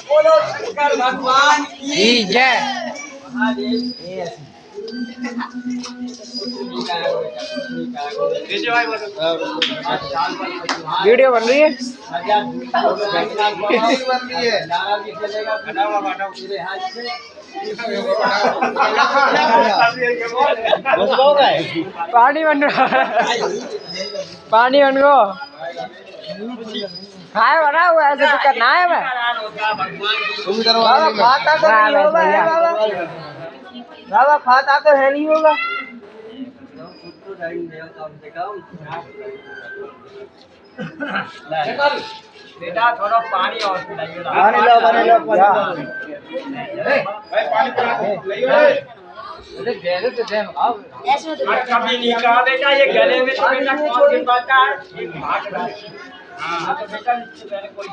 बोलो शंकर भगवान की जय। वीडियो बन रही है। पानी बन रहा पानी बन गो खाए बना हुआ ऐसे तो करना है मैं बाबा खाता तो है नहीं होगा। बेटा थोड़ा पानी और पिलाइए। पानी लो भाई पानी गले तो दे कभी नहीं कहा बेटा ये गले में तो बेटा कौन सी बात का है। हाँ तो बेटा कोई